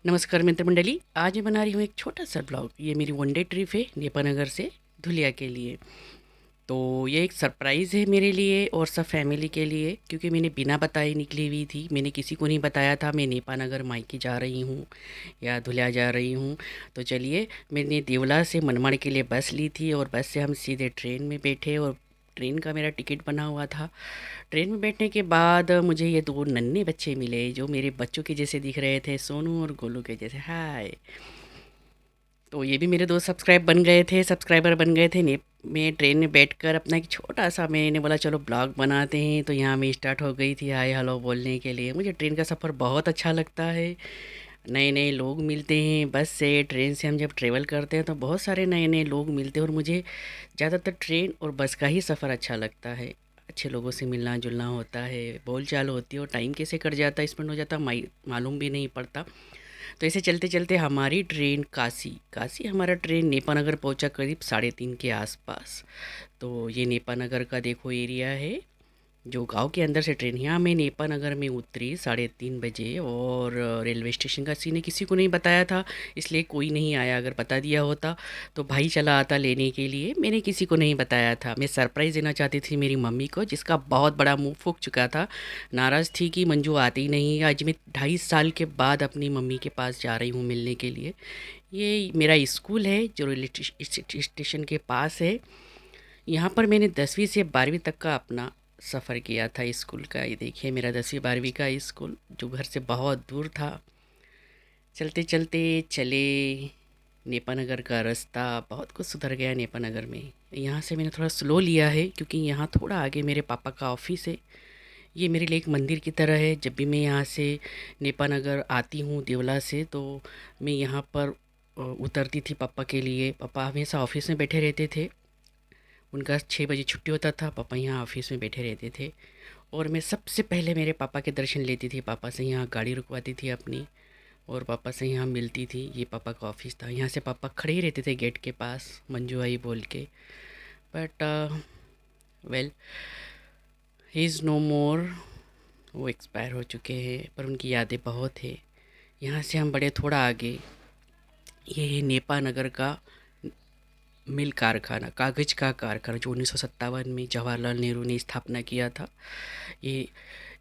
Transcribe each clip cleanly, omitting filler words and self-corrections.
नमस्कार मित्र मंडली। आज मैं बना रही हूँ एक छोटा सा ब्लॉग। ये मेरी वनडे ट्रिप है नेपानगर से धुलिया के लिए। तो ये एक सरप्राइज़ है मेरे लिए और सब फैमिली के लिए, क्योंकि मैंने बिना बताए निकली हुई थी। मैंने किसी को नहीं बताया था मैं नेपानगर मायके जा रही हूँ या धुलिया जा रही हूँ। तो चलिए, मैंने देवला से मनमाड़ के लिए बस ली थी और बस से हम सीधे ट्रेन में बैठे और ट्रेन का मेरा टिकट बना हुआ था। ट्रेन में बैठने के बाद मुझे ये दो नन्हे बच्चे मिले जो मेरे बच्चों के जैसे दिख रहे थे, सोनू और गोलू के जैसे। हाय। तो ये भी मेरे दो सब्सक्राइबर बन गए थे। ने मैं ट्रेन में बैठकर अपना एक छोटा सा, मैंने बोला चलो ब्लॉग बनाते हैं, तो यहाँ मैं स्टार्ट हो गई थी हाय हेलो बोलने के लिए। मुझे ट्रेन का सफ़र बहुत अच्छा लगता है। नए नए लोग मिलते हैं बस से, ट्रेन से हम जब ट्रेवल करते हैं तो बहुत सारे नए नए लोग मिलते हैं, और मुझे ज़्यादातर ट्रेन और बस का ही सफ़र अच्छा लगता है। अच्छे लोगों से मिलना जुलना होता है, बोल चाल होती है, और टाइम कैसे कट जाता है, स्पेंड हो जाता है, मालूम भी नहीं पड़ता। तो ऐसे चलते चलते हमारी ट्रेन काशी काशी हमारा ट्रेन नेपानगर पहुंचा करीब 3:30 के आसपास। तो ये नेपानगर का देखो एरिया है, जो गांव के अंदर से ट्रेन। यहाँ मैं नेपानगर में उतरी 3:30 बजे, और रेलवे स्टेशन का सीने किसी को नहीं बताया था, इसलिए कोई नहीं आया। अगर बता दिया होता तो भाई चला आता लेने के लिए। मैंने किसी को नहीं बताया था। मैं सरप्राइज़ देना चाहती थी मेरी मम्मी को, जिसका बहुत बड़ा मुंह फूक चुका था। नाराज़ थी कि मंजू आती ही नहीं। आज मैं 2.5 साल के बाद अपनी मम्मी के पास जा रही हूँ मिलने के लिए। ये मेरा स्कूल है जो रेलवे स्टेशन के पास है। यहाँ पर मैंने 10वीं से 12वीं तक का अपना सफ़र किया था स्कूल का। ये देखिए मेरा 10वीं 12वीं का स्कूल, जो घर से बहुत दूर था। चलते चलते चले, नेपानगर का रास्ता बहुत कुछ सुधर गया नेपानगर में। यहाँ से मैंने थोड़ा स्लो लिया है, क्योंकि यहाँ थोड़ा आगे मेरे पापा का ऑफिस है। ये मेरे लिए एक मंदिर की तरह है। जब भी मैं यहाँ से नेपानगर आती हूँ देवला से, तो मैं यहाँ पर उतरती थी पापा के लिए। पापा हमेशा ऑफिस में बैठे रहते थे, उनका 6 बजे छुट्टी होता था। पापा यहाँ ऑफिस में बैठे रहते थे, और मैं सबसे पहले मेरे पापा के दर्शन लेती थी। पापा से यहाँ गाड़ी रुकवाती थी अपनी, और पापा से यहाँ मिलती थी। ये पापा का ऑफिस था, यहाँ से पापा खड़े ही रहते थे गेट के पास, मंजू आई बोल के। But well, he is no more. वो एक्सपायर हो चुके हैं, पर उनकी यादें बहुत है। यहाँ से हम बड़े थोड़ा आगे, ये है नेपानगर का मिल कारखाना, कागज़ का कारखाना, जो 1957 में जवाहरलाल नेहरू ने स्थापना किया था। ये,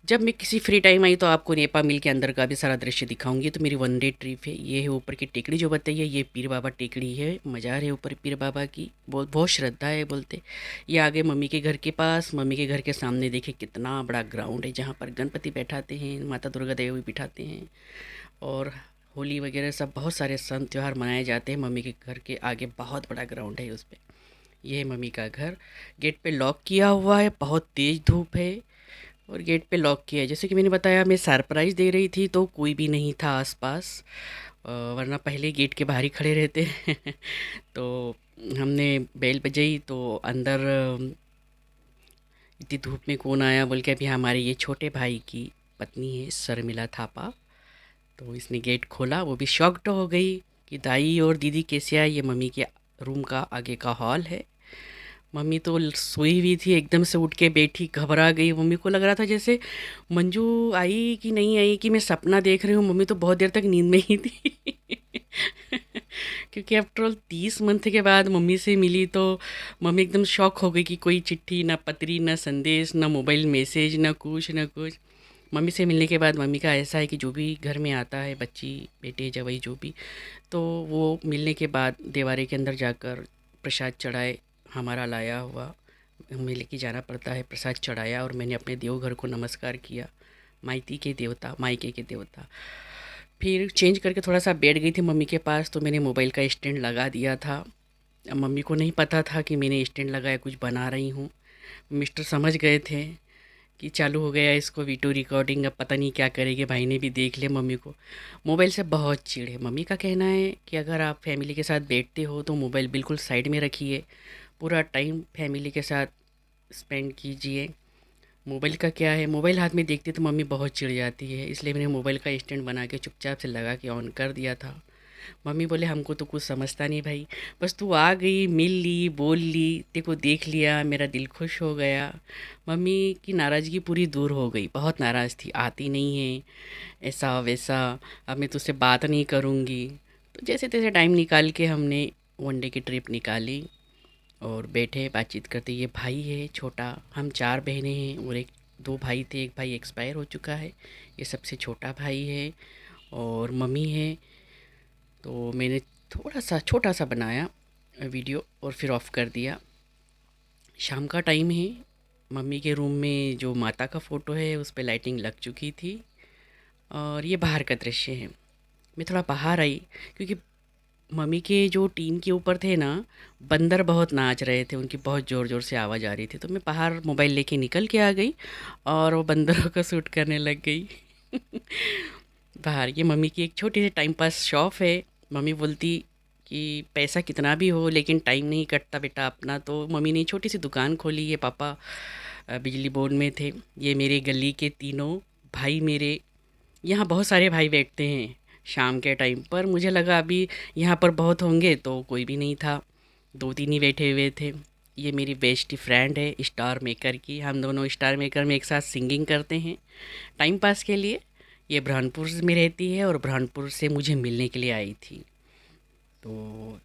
जब मैं किसी फ्री टाइम आई तो आपको नेपा मिल के अंदर का भी सारा दृश्य दिखाऊंगी। तो मेरी वनडे ट्रिप है। ये है ऊपर की टेकड़ी जो बताइए, ये पीर बाबा टेकड़ी है। मज़ार है ऊपर पीर बाबा की, बहुत बहुत श्रद्धा है बोलते। ये आगे मम्मी के घर के पास, मम्मी के घर के सामने देखिए कितना बड़ा ग्राउंड है, जहाँ पर गणपति बैठाते हैं, माता दुर्गा देवी बिठाते हैं, और होली वगैरह सब बहुत सारे सन त्यौहार मनाए जाते हैं। मम्मी के घर के आगे बहुत बड़ा ग्राउंड है उस पे। ये है मम्मी का घर। गेट पे लॉक किया हुआ है, बहुत तेज़ धूप है, और गेट पे लॉक किया है। जैसे कि मैंने बताया, मैं सरप्राइज़ दे रही थी तो कोई भी नहीं था आसपास, वरना पहले गेट के बाहर ही खड़े रहते। तो हमने बेल बजाई तो अंदर इतनी धूप में कौन आया बोल के, अभी हमारे ये छोटे भाई की पत्नी है शर्मिला थापा। तो इसने गेट खोला, वो भी शॉक्ड हो गई कि दाई और दीदी कैसे आई। ये मम्मी के रूम का आगे का हॉल है। मम्मी तो सोई हुई थी, एकदम से उठ के बैठी, घबरा गई। मम्मी को लग रहा था जैसे मंजू आई कि नहीं आई, कि मैं सपना देख रही हूँ। मम्मी तो बहुत देर तक नींद में ही थी। क्योंकि आफ्टर ऑल 30 मंथ के बाद मम्मी से मिली, तो मम्मी एकदम शॉक हो गई कि कोई चिट्ठी ना, पत्री ना, संदेश ना, मोबाइल मैसेज ना, कुछ ना कुछ। मम्मी से मिलने के बाद मम्मी का ऐसा है कि जो भी घर में आता है, बच्ची बेटे जवाई जो भी, तो वो मिलने के बाद देवारे के अंदर जाकर प्रसाद चढ़ाए, हमारा लाया हुआ हमें लेके जाना पड़ता है। प्रसाद चढ़ाया और मैंने अपने देवघर को नमस्कार किया, माइती के देवता, मायके के देवता। फिर चेंज करके थोड़ा सा बैठ गई थी मम्मी के पास, तो मैंने मोबाइल का स्टैंड लगा दिया था। अब मम्मी को नहीं पता था कि मैंने स्टैंड लगाया, कुछ बना रही हूँ। मिस्टर समझ गए थे कि चालू हो गया इसको वीडियो रिकॉर्डिंग, अब पता नहीं क्या करेंगे। भाई ने भी देख लिया मम्मी को। मोबाइल से बहुत चिढ़ है। मम्मी का कहना है कि अगर आप फैमिली के साथ बैठते हो तो मोबाइल बिल्कुल साइड में रखिए, पूरा टाइम फैमिली के साथ स्पेंड कीजिए। मोबाइल का क्या है, मोबाइल हाथ में देखती तो मम्मी बहुत चिढ़ जाती है, इसलिए मैंने मोबाइल का स्टैंड बना के चुपचाप से लगा के ऑन कर दिया था। मम्मी बोले हमको तो कुछ समझता नहीं भाई, बस तू आ गई, मिल ली, बोल ली, तेरे को देख लिया, मेरा दिल खुश हो गया। मम्मी की नाराज़गी पूरी दूर हो गई, बहुत नाराज़ थी, आती नहीं है, ऐसा वैसा, अब मैं तुझसे बात नहीं करूँगी। तो जैसे तैसे टाइम निकाल के हमने वनडे की ट्रिप निकाली और बैठे बातचीत करते। ये भाई है छोटा, हम 4 बहनें हैं और एक 2 भाई थे, एक भाई एक्सपायर हो चुका है, ये सबसे छोटा भाई है और मम्मी है। तो मैंने थोड़ा सा छोटा सा बनाया वीडियो और फिर ऑफ़ कर दिया। शाम का टाइम है, मम्मी के रूम में जो माता का फ़ोटो है उस पे लाइटिंग लग चुकी थी और ये बाहर का दृश्य है। मैं थोड़ा बाहर आई क्योंकि मम्मी के जो टीन के ऊपर थे ना, बंदर बहुत नाच रहे थे, उनकी बहुत ज़ोर ज़ोर से आवाज़ आ रही थी। तो मैं बाहर मोबाइल लेके निकल के आ गई और वो बंदरों को शूट करने लग गई। बाहर ये मम्मी की एक छोटी सी टाइम पास शॉप है। मम्मी बोलती कि पैसा कितना भी हो लेकिन टाइम नहीं कटता बेटा अपना, तो मम्मी ने छोटी सी दुकान खोली। ये पापा बिजली बोर्ड में थे। ये मेरे गली के तीनों भाई मेरे, यहाँ बहुत सारे भाई बैठते हैं शाम के टाइम पर। मुझे लगा अभी यहाँ पर बहुत होंगे, तो कोई भी नहीं था, 2-3 ही बैठे हुए थे। ये मेरी बेस्ट फ्रेंड है स्टार मेकर की, हम दोनों स्टार मेकर में एक साथ सिंगिंग करते हैं टाइम पास के लिए। ये बुरहानपुर में रहती है और बुरहानपुर से मुझे मिलने के लिए आई थी। तो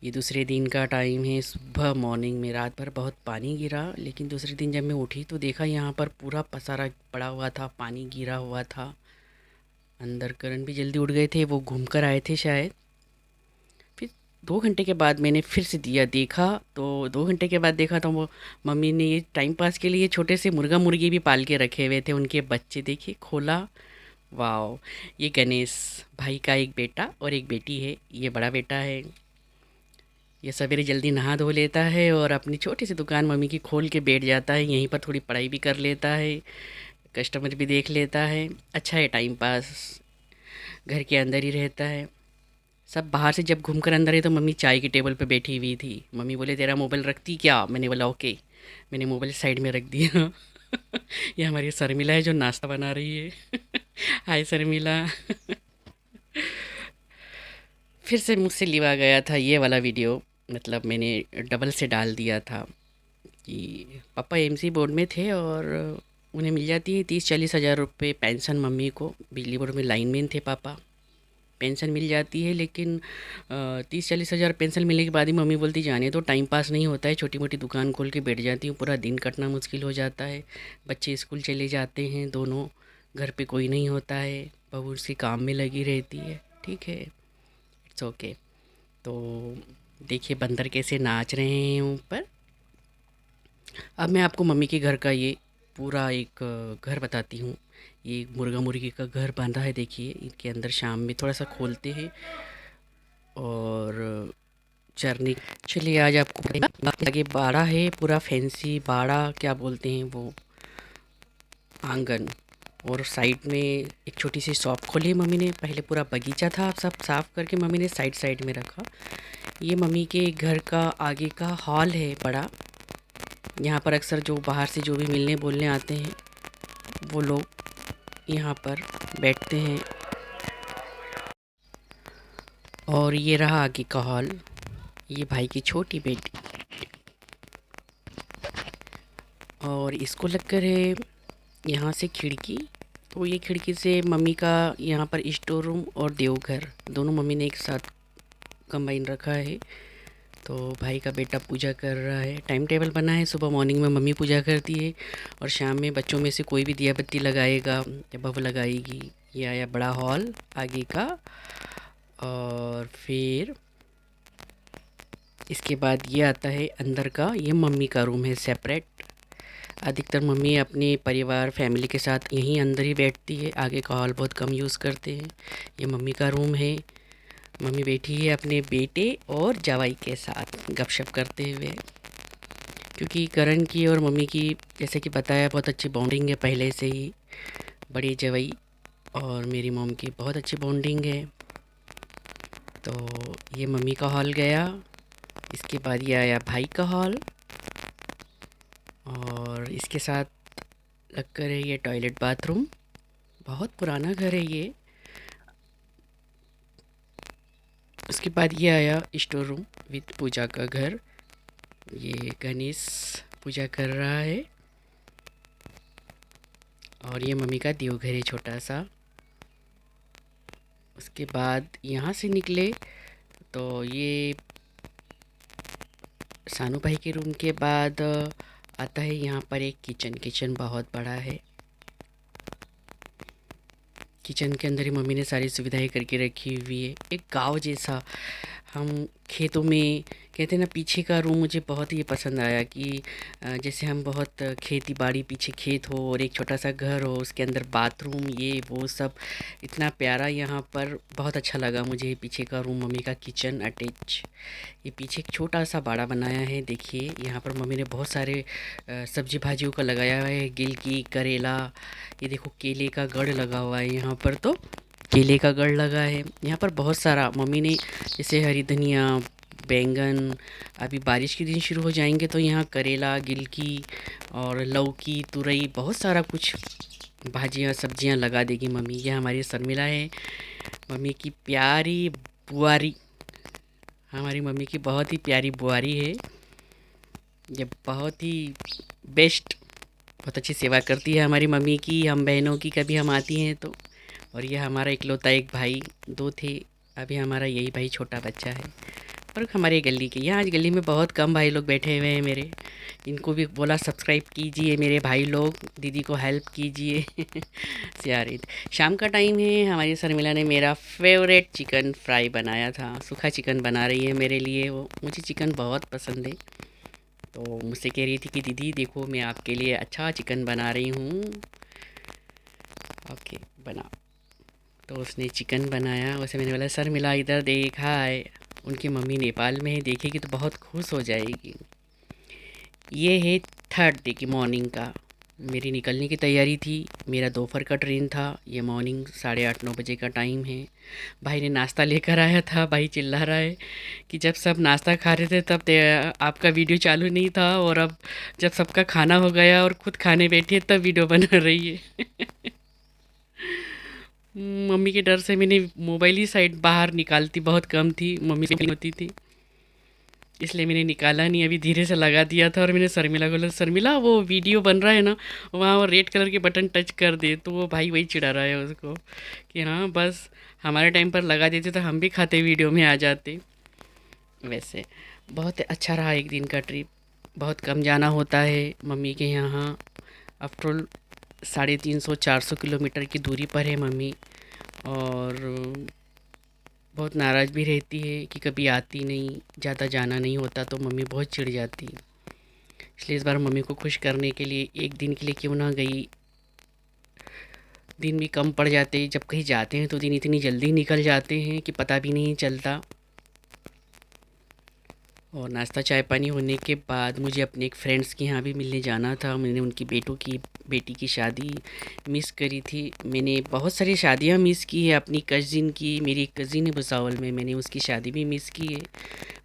ये दूसरे दिन का टाइम है, सुबह मॉर्निंग में। रात भर बहुत पानी गिरा, लेकिन दूसरे दिन जब मैं उठी तो देखा यहाँ पर पूरा पसारा पड़ा हुआ था, पानी गिरा हुआ था। अंदर करण भी जल्दी उठ गए थे, वो घूम कर आए थे शायद। फिर 2 घंटे के बाद मैंने फिर से दिया देखा, तो 2 घंटे के बाद देखा तो वो मम्मी ने ये टाइम पास के लिए छोटे से मुर्गा मुर्गी भी पाल के रखे हुए थे, उनके बच्चे देखिए, खोला। वाह! ये गणेश भाई का एक बेटा और एक बेटी है, ये बड़ा बेटा है। ये सवेरे जल्दी नहा धो लेता है और अपनी छोटी सी दुकान मम्मी की खोल के बैठ जाता है, यहीं पर थोड़ी पढ़ाई भी कर लेता है, कस्टमर भी देख लेता है। अच्छा है टाइम पास, घर के अंदर ही रहता है। सब बाहर से जब घूम कर अंदर आई तो मम्मी चाय की टेबल पे बैठी हुई थी। मम्मी बोले तेरा मोबाइल रखती क्या? मैंने बोला ओके। मैंने मोबाइल साइड में रख दिया। ये हमारी शर्मिला है जो नाश्ता बना रही है। हाय शर्मिला। फिर से मुझसे लिवा गया था ये वाला वीडियो, मतलब मैंने डबल से डाल दिया था कि पापा एमसी बोर्ड में थे और उन्हें मिल जाती है 30-40 हज़ार रुपये पेंशन। मम्मी को बिजली बोर्ड में लाइनमैन थे पापा, पेंशन मिल जाती है, लेकिन 30-40 हज़ार पेंशन मिलने के बाद ही मम्मी बोलती जाने तो टाइम पास नहीं होता है, छोटी मोटी दुकान खोल के बैठ जाती हूँ, पूरा दिन कटना मुश्किल हो जाता है। बच्चे स्कूल चले जाते हैं दोनों, घर पे कोई नहीं होता है, बहू उसके काम में लगी रहती है। ठीक है, इट्स ओके। तो देखिए बंदर कैसे नाच रहे हैं ऊपर। अब मैं आपको मम्मी के घर का ये पूरा एक घर बताती हूँ। ये एक मुर्गा मुर्गी का घर बांधा है, देखिए इनके अंदर शाम में थोड़ा सा खोलते हैं और चरने। चलिए आज आपको बताएंगे। आगे बाड़ा है, पूरा फैंसी बाड़ा क्या बोलते हैं वो, आंगन। और साइड में एक छोटी सी शॉप खोली है मम्मी ने। पहले पूरा बगीचा था, सब साफ़ करके मम्मी ने साइड साइड में रखा। ये मम्मी के घर का आगे का हॉल है बड़ा। यहाँ पर अक्सर जो बाहर से जो भी मिलने बोलने आते हैं वो लोग यहाँ पर बैठते हैं। और ये रहा आगे का हॉल, ये भाई की छोटी बेटी, और इसको लगकर है यहाँ से खिड़की। तो ये खिड़की से मम्मी का यहाँ पर स्टोर रूम और देवघर दोनों मम्मी ने एक साथ कंबाइन रखा है। तो भाई का बेटा पूजा कर रहा है, टाइम टेबल बना है, सुबह मॉर्निंग में मम्मी पूजा करती है और शाम में बच्चों में से कोई भी दिया बत्ती लगाएगा या बहू लगाएगी। ये आया बड़ा हॉल आगे का। और फिर इसके बाद ये आता है अंदर का, ये मम्मी का रूम है सेपरेट। अधिकतर मम्मी अपने परिवार फैमिली के साथ यहीं अंदर ही बैठती है, आगे का हॉल बहुत कम यूज़ करते हैं। ये मम्मी का रूम है। मम्मी बैठी है अपने बेटे और जवाई के साथ गपशप करते हुए, क्योंकि करण की और मम्मी की जैसे कि बताया बहुत अच्छी बॉन्डिंग है पहले से ही। बड़ी जवाई और मेरी मॉम की बहुत अच्छी बॉन्डिंग है। तो ये मम्मी का हॉल गया। इसके बाद ये आया भाई का हॉल और इसके साथ लगकर है ये टॉयलेट, बाथरूम। बहुत पुराना घर है ये। उसके बाद ये आया स्टोर रूम विद पूजा का घर। ये गणेश पूजा कर रहा है और ये मम्मी का देवघर है छोटा सा। उसके बाद यहाँ से निकले तो ये सानू भाई के रूम के बाद आता है यहाँ पर एक किचन। किचन बहुत बड़ा है। किचन के अंदर ही मम्मी ने सारी सुविधाएं करके रखी हुई है, एक गांव जैसा। हम खेतों में कहते हैं ना, पीछे का रूम मुझे बहुत ही पसंद आया कि जैसे हम बहुत खेती बाड़ी, पीछे खेत हो और एक छोटा सा घर हो, उसके अंदर बाथरूम, ये वो सब इतना प्यारा यहाँ पर। बहुत अच्छा लगा मुझे पीछे का रूम, मम्मी का किचन अटैच। ये पीछे एक छोटा सा बाड़ा बनाया है। देखिए यहाँ पर मम्मी ने बहुत सारे सब्जी भाजियों का लगाया हुआ है, गिलकी, करेला। ये देखो केले का गढ़ लगा हुआ है यहाँ पर, तो केले का गढ़ लगा है यहाँ पर बहुत सारा। मम्मी ने जैसे हरी धनिया, बैंगन, अभी बारिश के दिन शुरू हो जाएंगे तो यहाँ करेला, गिलकी और लौकी, तुरई, बहुत सारा कुछ भाजियाँ सब्जियाँ लगा देगी मम्मी। ये हमारी शर्मिला है, मम्मी की प्यारी बुआरी। हमारी मम्मी की बहुत ही प्यारी बुआरी है। ये बहुत ही बेस्ट, बहुत अच्छी सेवा करती है हमारी मम्मी की, हम बहनों की कभी हम आती हैं तो। और ये हमारा इकलौता एक भाई, दो थे, अभी हमारा यही भाई छोटा बच्चा है। और हमारे गली के, यहाँ आज गली में बहुत कम भाई लोग बैठे हुए हैं मेरे। इनको भी बोला सब्सक्राइब कीजिए मेरे भाई लोग, दीदी को हेल्प कीजिए। सियारित शाम का टाइम है। हमारी शर्मिला ने मेरा फेवरेट चिकन फ्राई बनाया था, सूखा चिकन बना रही है मेरे लिए। वो मुझे चिकन बहुत पसंद है, तो मुझसे कह रही थी कि दीदी देखो मैं आपके लिए अच्छा चिकन बना रही हूँ। ओके बना, तो उसने चिकन बनाया। वैसे मैंने बोला सर मिला इधर देख, हाय। उनकी मम्मी नेपाल में है, देखेगी तो बहुत खुश हो जाएगी। ये है थर्ड डे की मॉर्निंग का। मेरी निकलने की तैयारी थी, मेरा दोपहर का ट्रेन था। ये मॉर्निंग 8:30-9 बजे का टाइम है। भाई ने नाश्ता लेकर आया था। भाई चिल्ला रहा है कि जब सब नाश्ता खा रहे थे तब आपका वीडियो चालू नहीं था, और अब जब सबका खाना हो गया और खुद खाने बैठी है तब वीडियो बना रही है। मम्मी के डर से मैंने मोबाइल ही साइड बाहर निकालती बहुत कम थी, मम्मी से होती थी, इसलिए मैंने निकाला नहीं। अभी धीरे से लगा दिया था और मैंने शर्मिला को बोला शर्मिला वो वीडियो बन रहा है ना, वहाँ वो रेड कलर के बटन टच कर दे। तो वो भाई वही चिढ़ा रहा है उसको कि हाँ बस हमारे टाइम पर लगा देते तो हम भी खाते वीडियो में आ जाते। वैसे बहुत अच्छा रहा एक दिन का ट्रिप। बहुत कम जाना होता है मम्मी के यहाँ। आफ्टर ऑल 350-400 किलोमीटर की दूरी पर है मम्मी, और बहुत नाराज़ भी रहती है कि कभी आती नहीं, ज़्यादा जाना नहीं होता तो मम्मी बहुत चिढ़ जाती है। इसलिए इस बार मम्मी को खुश करने के लिए एक दिन के लिए क्यों ना गई। दिन भी कम पड़ जाते हैं, जब कहीं जाते हैं तो दिन इतनी जल्दी निकल जाते हैं कि पता भी नहीं चलता। और नाश्ता चाय पानी होने के बाद मुझे अपने एक फ्रेंड्स के यहाँ भी मिलने जाना था। मैंने उनकी बेटी की शादी मिस करी थी। मैंने बहुत सारी शादियाँ मिस की है अपनी कज़िन की। मेरी एक कज़िन है भुसावल में, मैंने उसकी शादी भी मिस की है।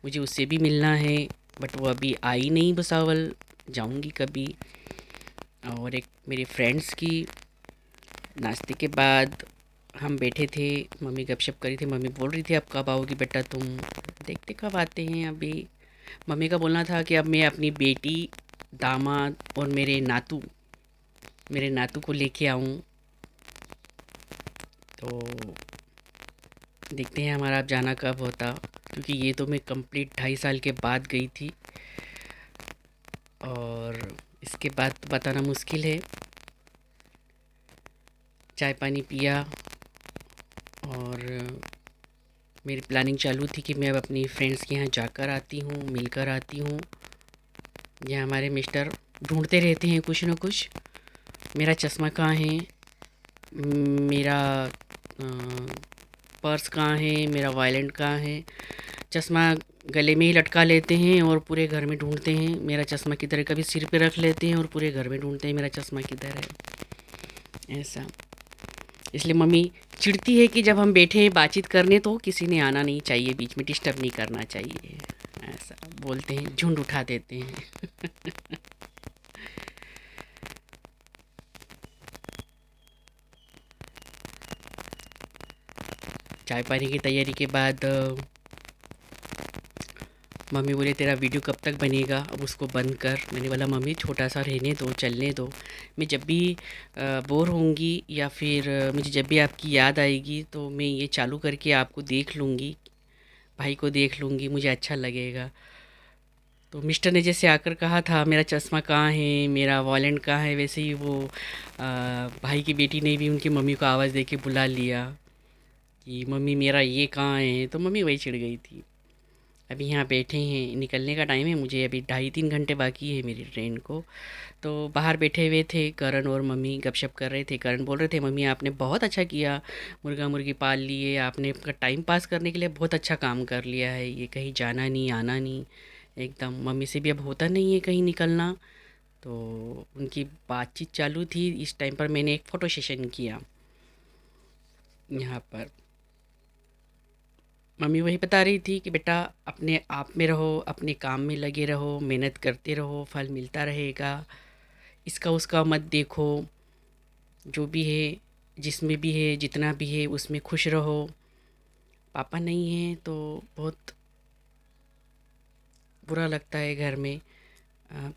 मुझे उससे भी मिलना है, बट वो अभी आई नहीं भुसावल, जाऊँगी कभी। और एक मेरे फ्रेंड्स की नाश्ते के बाद हम बैठे थे, मम्मी गपशप करी थी। मम्मी बोल रही थी अब कब आओगी बेटा तुम, देखते कब आते हैं। अभी मम्मी का बोलना था कि अब मैं अपनी बेटी, दामाद और मेरे नातू को लेके आऊँ। तो देखते हैं हमारा अब जाना कब होता, क्योंकि ये तो मैं कंप्लीट 2.5 साल के बाद गई थी, और इसके बाद बताना मुश्किल है। चाय पानी पिया और मेरी प्लानिंग चालू थी कि मैं अब अपनी फ्रेंड्स के यहाँ जाकर आती हूँ, मिलकर आती हूँ। यह हमारे मिस्टर ढूंढते रहते हैं कुछ न कुछ। मेरा चश्मा कहाँ है, मेरा पर्स कहाँ है, मेरा वॉलेट कहाँ है। चश्मा गले में ही लटका लेते हैं और पूरे घर में ढूंढते हैं मेरा चश्मा किधर है। कभी सिर पे रख लेते हैं और पूरे घर में ढूंढते हैं मेरा चश्मा किधर है, ऐसा। इसलिए मम्मी चिढ़ती है कि जब हम बैठे हैं बातचीत करने तो किसी ने आना नहीं चाहिए, बीच में डिस्टर्ब नहीं करना चाहिए, ऐसा बोलते हैं, झुंड उठा देते हैं। चाय पानी की तैयारी के बाद मम्मी बोले तेरा वीडियो कब तक बनेगा, अब उसको बंद कर। मैंने बोला मम्मी छोटा सा रहने दो, चलने दो। मैं जब भी बोर होंगी या फिर मुझे जब भी आपकी याद आएगी तो मैं ये चालू करके आपको देख लूँगी, भाई को देख लूँगी, मुझे अच्छा लगेगा। तो मिस्टर ने जैसे आकर कहा था मेरा चश्मा कहाँ है, मेरा वॉलेट कहाँ है, वैसे ही वो भाई की बेटी ने भी उनकी मम्मी को आवाज़ दे के बुला लिया कि मम्मी मेरा ये कहाँ है, तो मम्मी वही चिढ़ गई थी। अभी यहाँ बैठे हैं, निकलने का टाइम है, मुझे अभी 2.5-3 घंटे बाकी है मेरी ट्रेन को। तो बाहर बैठे हुए थे, करण और मम्मी गपशप कर रहे थे। करण बोल रहे थे मम्मी आपने बहुत अच्छा किया, मुर्गा मुर्गी पाल लिए आपने, टाइम पास करने के लिए बहुत अच्छा काम कर लिया है, ये कहीं जाना नहीं आना नहीं, एकदम मम्मी से भी अब होता नहीं है कहीं निकलना। तो उनकी बातचीत चालू थी, इस टाइम पर मैंने एक फ़ोटो सेशन किया यहाँ पर। मम्मी वही बता रही थी कि बेटा अपने आप में रहो, अपने काम में लगे रहो, मेहनत करते रहो, फल मिलता रहेगा, इसका उसका मत देखो, जो भी है, जिसमें भी है, जितना भी है उसमें खुश रहो। पापा नहीं है तो बहुत बुरा लगता है घर में,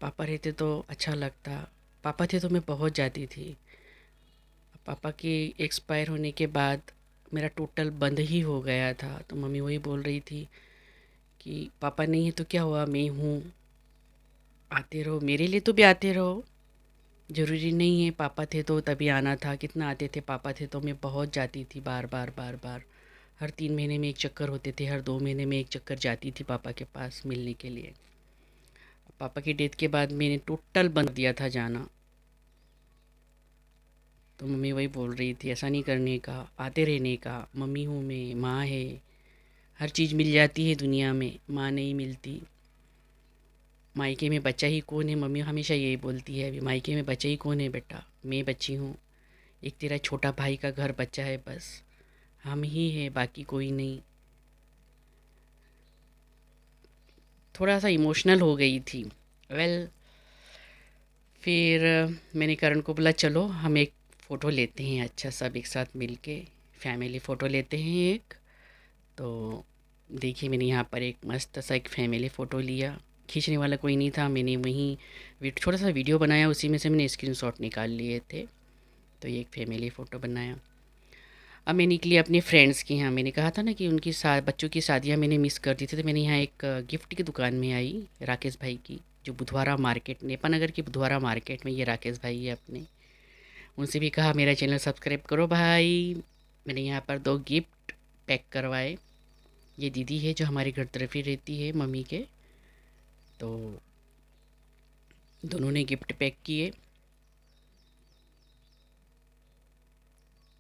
पापा रहते तो अच्छा लगता। पापा थे तो मैं बहुत जाती थी, पापा के एक्सपायर होने के बाद मेरा टोटल बंद ही हो गया था। तो मम्मी वही बोल रही थी कि पापा नहीं है तो क्या हुआ, मैं हूँ, आते रहो, मेरे लिए तो भी आते रहो, ज़रूरी नहीं है पापा थे तो तभी आना था। कितना आते थे पापा थे तो मैं बहुत जाती थी, बार बार बार बार। हर 3 महीने में एक चक्कर होते थे, हर 2 महीने में एक चक्कर जाती थी पापा के पास मिलने के लिए। पापा की डेथ के बाद मैंने टोटल बंद दिया था जाना। तो मम्मी वही बोल रही थी ऐसा नहीं करने का, आते रहने का, मम्मी हूँ मैं, माँ है, हर चीज़ मिल जाती है दुनिया में, माँ नहीं मिलती। मायके में बच्चा ही कौन है, मम्मी हमेशा यही बोलती है, अभी मायके में बच्चा ही कौन है बेटा, मैं बच्ची हूँ, एक तेरा छोटा भाई का घर बच्चा है, बस हम ही हैं, बाकी कोई नहीं। थोड़ा सा इमोशनल हो गई थी। वेल फिर मैंने करण को बोला चलो हम एक फ़ोटो लेते हैं, अच्छा सब एक साथ मिल के फैमिली फ़ोटो लेते हैं एक। तो देखिए मैंने यहाँ पर एक मस्त सा एक फैमिली फ़ोटो लिया, खींचने वाला कोई नहीं था, मैंने वहीं छोटा सा वीडियो बनाया, उसी में से मैंने स्क्रीनशॉट निकाल लिए थे। तो ये एक फैमिली फ़ोटो बनाया। अब मैं निकली अपने फ्रेंड्स के यहाँ, मैंने कहा था ना कि उनकी बच्चों की शादियाँ मैंने मिस कर दी थी, तो मैंने यहाँ एक गिफ्ट की दुकान में आई, राकेश भाई की, जो बुधवारा मार्केट, नेपानगर की बुधवारा मार्केट में ये राकेश भाई है अपने। उनसे भी कहा मेरा चैनल सब्सक्राइब करो भाई। मैंने यहाँ पर 2 गिफ्ट पैक करवाए। ये दीदी है जो हमारे घर तरफ ही रहती है मम्मी के, तो दोनों ने गिफ्ट पैक किए।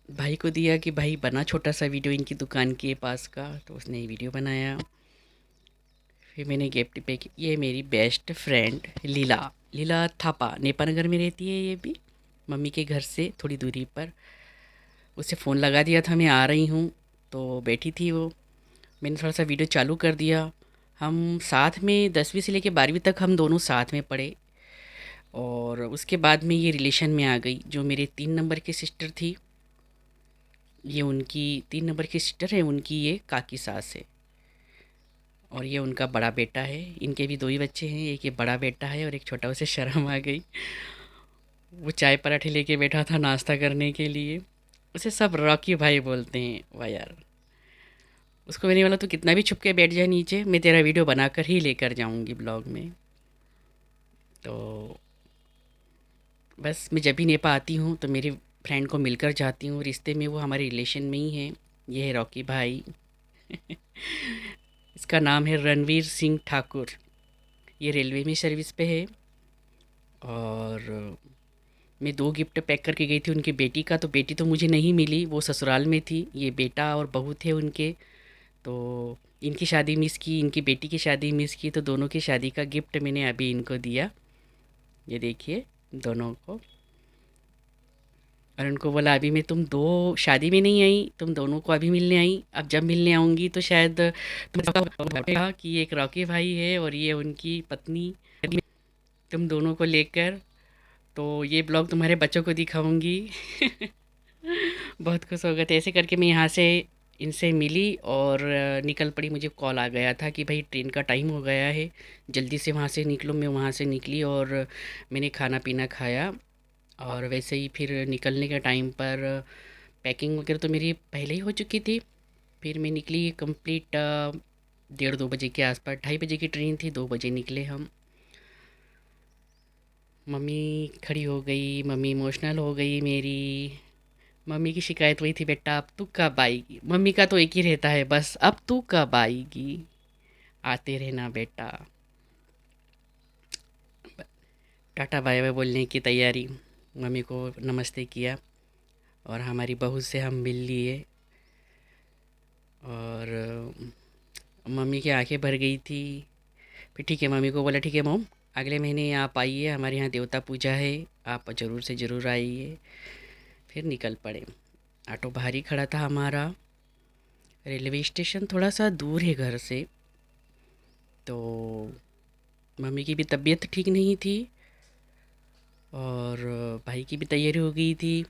भाई को दिया कि भाई बना छोटा सा वीडियो इनकी दुकान के पास का, तो उसने वीडियो बनाया। फिर मैंने गिफ्ट पैक, ये मेरी बेस्ट फ्रेंड लीला, लीला थापा, नेपानगर में रहती है ये भी, मम्मी के घर से थोड़ी दूरी पर। उसे फ़ोन लगा दिया था मैं आ रही हूँ, तो बैठी थी वो, मैंने थोड़ा सा वीडियो चालू कर दिया। हम साथ में 10वीं से लेके 12वीं तक हम दोनों साथ में पढ़े, और उसके बाद में ये रिलेशन में आ गई। जो मेरे 3 नंबर की सिस्टर थी, ये उनकी 3 नंबर की सिस्टर है, उनकी ये काकी सास है, और ये उनका बड़ा बेटा है। इनके भी 2 ही बच्चे हैं, एक ये बड़ा बेटा है और एक छोटा। उसे शर्म आ गई, वो चाय पराठे लेके बैठा था नाश्ता करने के लिए। उसे सब रॉकी भाई बोलते हैं, वाह यार। उसको मैंने बोला तो कितना भी छुप के बैठ जाए नीचे, मैं तेरा वीडियो बनाकर ही लेकर जाऊंगी ब्लॉग में। तो बस मैं जब भी नेपा आती हूँ तो मेरे फ्रेंड को मिलकर जाती हूँ, रिश्ते में वो हमारे रिलेशन में ही है। ये है रॉकी भाई। इसका नाम है रणवीर सिंह ठाकुर, ये रेलवे में सर्विस पे है। और मैं 2 गिफ्ट पैक करके गई थी उनकी बेटी का, तो बेटी तो मुझे नहीं मिली, वो ससुराल में थी। ये बेटा और बहू थे उनके, तो इनकी शादी मिस की, इनकी बेटी की शादी मिस की, तो दोनों की शादी का गिफ्ट मैंने अभी इनको दिया। ये देखिए दोनों को, और उनको बोला अभी मैं तुम 2 शादी में नहीं आई, तुम दोनों को अभी मिलने आई, अब जब मिलने आऊँगी तो शायद तुम कहा कि ये एक रॉकी भाई है और ये उनकी पत्नी, तुम दोनों को लेकर, तो ये ब्लॉग तुम्हारे बच्चों को दिखाऊंगी। बहुत खुश हो गए थे। ऐसे करके मैं यहाँ से इनसे मिली और निकल पड़ी। मुझे कॉल आ गया था कि भाई ट्रेन का टाइम हो गया है, जल्दी से वहाँ से निकलो। मैं वहाँ से निकली और मैंने खाना पीना खाया, और वैसे ही फिर निकलने के टाइम पर पैकिंग वगैरह तो मेरी पहले ही हो चुकी थी। फिर मैं निकली कंप्लीट 1:30-2 बजे के आसपास। 2:30 बजे की ट्रेन थी, 2 बजे निकले हम। मम्मी खड़ी हो गई, मम्मी इमोशनल हो गई मेरी। मम्मी की शिकायत वही थी, बेटा अब तू कब आएगी। मम्मी का तो एक ही रहता है, बस अब तू कब आएगी, आते रहना बेटा। टाटा बाय बाय बोलने की तैयारी। मम्मी को नमस्ते किया और हमारी बहू से हम मिल लिए। और मम्मी की आंखें भर गई थी। फिर ठीक है, मम्मी को बोला ठीक है मॉम, अगले महीने आप आइए, हमारे यहाँ देवता पूजा है, आप ज़रूर से ज़रूर आइए। फिर निकल पड़े। ऑटो बाहर ही खड़ा था हमारा। रेलवे स्टेशन थोड़ा सा दूर है घर से, तो मम्मी की भी तबीयत ठीक नहीं थी और भाई की भी तैयारी हो गई थी।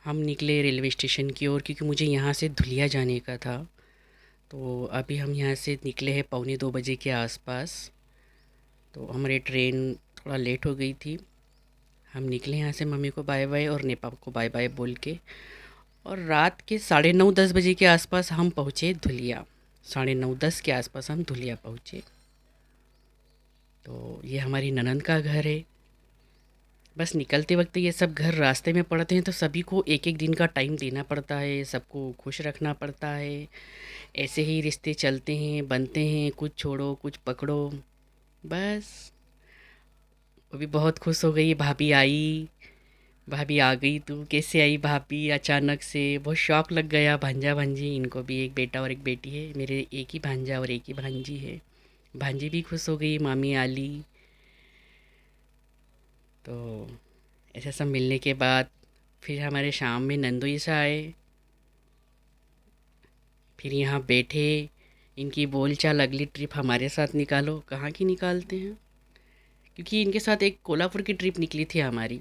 हम निकले रेलवे स्टेशन की ओर, क्योंकि मुझे यहाँ से धुलिया जाने का था। तो अभी हम यहाँ से निकले हैं 1:45 के आसपास। तो हमारी ट्रेन थोड़ा लेट हो गई थी। हम निकले यहाँ से मम्मी को बाय बाय और नेपा को बाय बाय बोल के, और रात के 9:30-10 बजे के आसपास हम पहुँचे धुलिया। 9:30-10 के आसपास हम धुलिया पहुँचे। तो ये हमारी ननंद का घर है। बस निकलते वक्त ये सब घर रास्ते में पड़ते हैं, तो सभी को एक एक दिन का टाइम देना पड़ता है, सबको खुश रखना पड़ता है। ऐसे ही रिश्ते चलते हैं, बनते हैं, कुछ छोड़ो कुछ पकड़ो। बस वो भी बहुत खुश हो गई, भाभी आई, भाभी आ गई, तू कैसे आई भाभी अचानक से। बहुत शौक लग गया। भांजा भांजी, इनको भी एक बेटा और एक बेटी है। मेरे एक ही भांजा और एक ही भांजी है। भांजी भी खुश हो गई, मामी आली। तो ऐसा सब मिलने के बाद फिर हमारे शाम में नंदोई से आए। फिर यहाँ बैठे, इनकी बोलचाल अगली ट्रिप हमारे साथ निकालो। कहाँ की निकालते हैं, क्योंकि इनके साथ एक कोल्हापुर की ट्रिप निकली थी हमारी।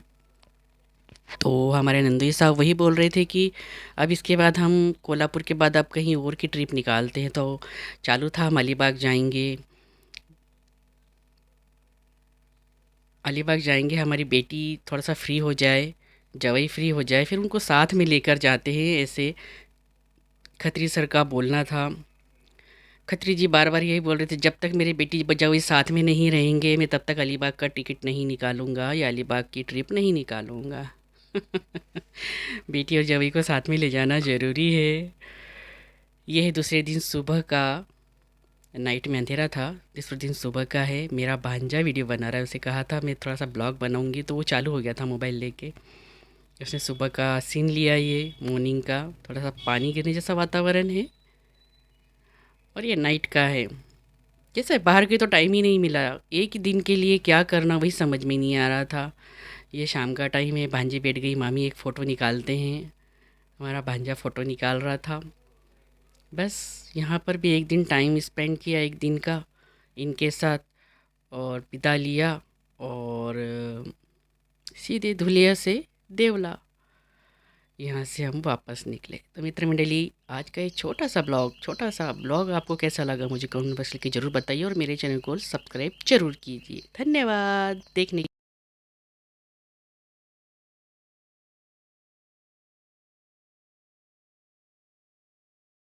तो हमारे नंदोई साहब वही बोल रहे थे कि अब इसके बाद हम कोल्हापुर के बाद अब कहीं और की ट्रिप निकालते हैं। तो चालू था हम अलीबाग जाएंगे, अलीबाग जाएंगे। हमारी बेटी थोड़ा सा फ्री हो जाए, जवाई फ्री हो जाए, फिर उनको साथ में लेकर जाते हैं। ऐसे खत्री सर का बोलना था। खत्री जी बार बार यही बोल रहे थे, जब तक मेरी बेटी जवाई साथ में नहीं रहेंगे, मैं तब तक अलीबाग का टिकट नहीं निकालूंगा या अलीबाग की ट्रिप नहीं निकालूंगा। बेटी और जवाई को साथ में ले जाना ज़रूरी है। यह है दूसरे दिन सुबह का। नाइट में अंधेरा था, दूसरे दिन सुबह का है। मेरा भांजा वीडियो बना रहा है, उसे कहा था मैं थोड़ा सा ब्लॉग बनाऊंगी, तो वो चालू हो गया था मोबाइल लेके। उसने सुबह का सीन लिया, ये मॉर्निंग का। थोड़ा सा पानी गिरने जैसा वातावरण है और ये नाइट का है। जैसे बाहर के तो टाइम ही नहीं मिला, एक ही दिन के लिए क्या करना वही समझ में नहीं आ रहा था। ये शाम का टाइम है, भांजी बैठ गई, मामी एक फ़ोटो निकालते हैं। हमारा भांजा फ़ोटो निकाल रहा था। बस यहाँ पर भी एक दिन टाइम स्पेंड किया, एक दिन का इनके साथ, और बिता लिया। और सीधे धुलिया से देवला, यहाँ से हम वापस निकले। तो मित्र मंडली, आज का ये छोटा सा ब्लॉग आपको कैसा लगा मुझे कमेंट बॉक्स लिख के ज़रूर बताइए, और मेरे चैनल को सब्सक्राइब ज़रूर कीजिए। धन्यवाद देखने